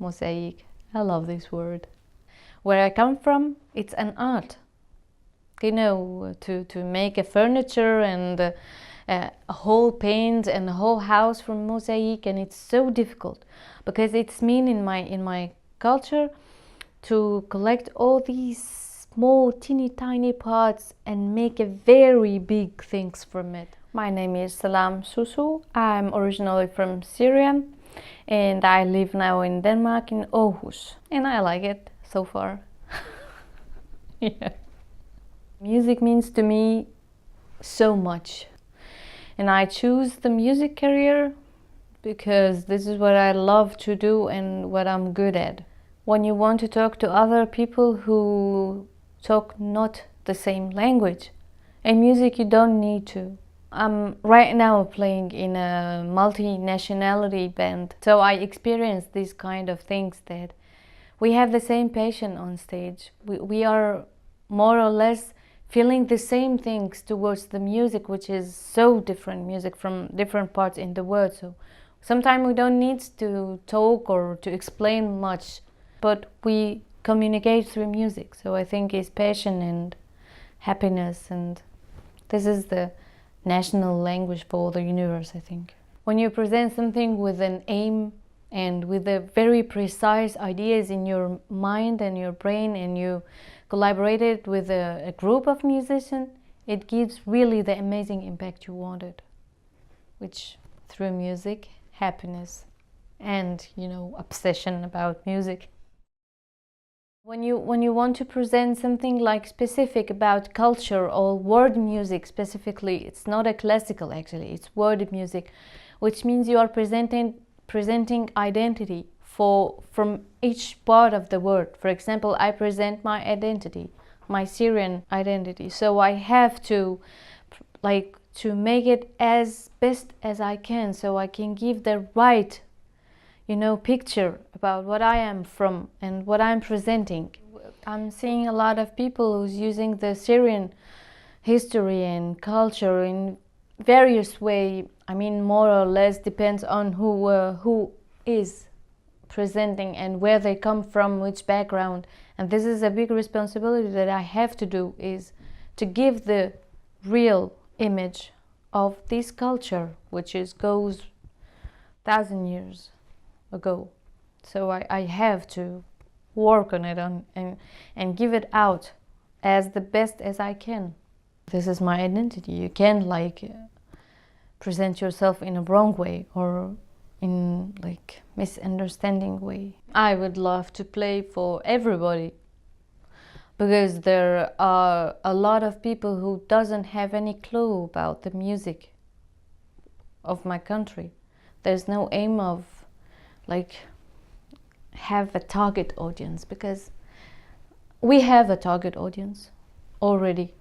MoSaIC. I love this word. Where I come from, it's an art. You know, to make a furniture and a whole paint and a whole house from MoSaIC, and it's so difficult because it's mean in my culture to collect all these small teeny tiny parts and make a very big things from it. My name is Salam Susu. I'm originally from Syria and I live now in Denmark, in Aarhus, and I like it so far. Yeah. Music means to me so much, and I choose the music career because this is what I love to do and what I'm good at. When you want to talk to other people who talk not the same language, in music you don't need to. I'm right now playing in a multinationality band, so I experience these kind of things that we have the same passion on stage. We are more or less feeling the same things towards the music, which is so different music from different parts in the world. So sometimes we don't need to talk or to explain much, but we communicate through music. So I think it's passion and happiness, and this is the national language for the universe, I think. When you present something with an aim and with the very precise ideas in your mind and your brain, and you collaborated with a group of musicians, it gives really the amazing impact you wanted, which through music, happiness, and obsession about music. When you want to present something like specific about culture or world music specifically, it's not a classical actually, it's world music, which means you are presenting identity from each part of the world. For example, I present my identity, my Syrian identity, so I have to make it as best as I can, so I can give the right picture about what I am from and what I'm presenting. I'm seeing a lot of people who's using the Syrian history and culture in various way. I mean, more or less depends on who is presenting and where they come from, which background. And this is a big responsibility that I have to do, is to give the real image of this culture, which goes 1,000 years ago. So I have to work on it and give it out as the best as I can. This is my identity. You can't present yourself in a wrong way or in misunderstanding way. I would love to play for everybody, because there are a lot of people who doesn't have any clue about the music of my country. There's no aim of have a target audience, because we have a target audience already,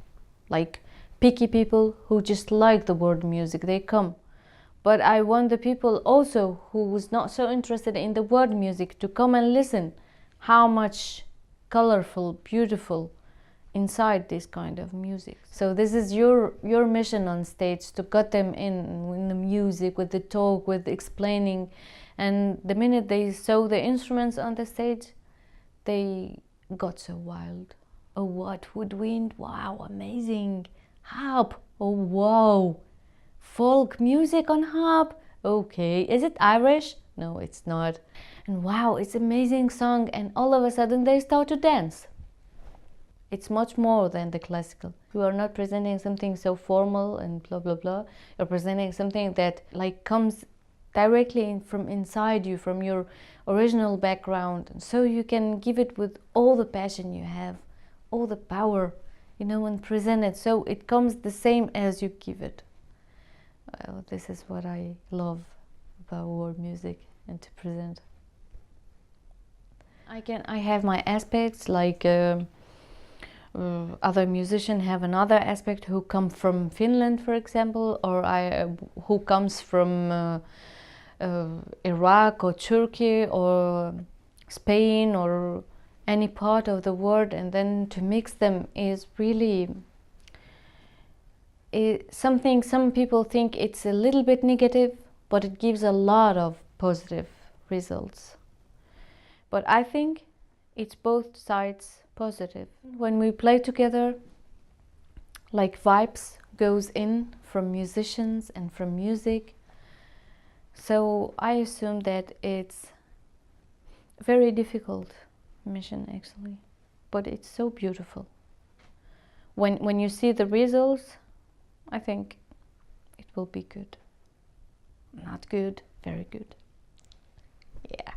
picky people who just like the world music, they come. But I want the people also who was not so interested in the world music to come and listen how much colorful, beautiful inside this kind of music. So this is your mission on stage, to get them in the music, with the talk, with explaining. And the minute they saw the instruments on the stage, they got so wild. Oh, what woodwind, wow, amazing. Harp, oh wow. Folk music on harp, okay. Is it Irish? No, it's not. And wow, it's an amazing song, and all of a sudden they start to dance. It's much more than the classical. You are not presenting something so formal and blah blah blah. You're presenting something that comes directly from inside you, from your original background, and so you can give it with all the passion you have, all the power, and present it so it comes the same as you give it. Well, this is what I love about world music and to present. I have my aspects, other musicians have another aspect who come from Finland, for example, or who comes from Iraq or Turkey or Spain or any part of the world, and then to mix them is really something. Some people think it's a little bit negative, but it gives a lot of positive results. But I think it's both sides positive. When we play together, like vibes goes in from musicians and from music. So I assume that it's a very difficult mission actually, but it's so beautiful. When you see the results, I think it will be good. Not good, very good. Yeah.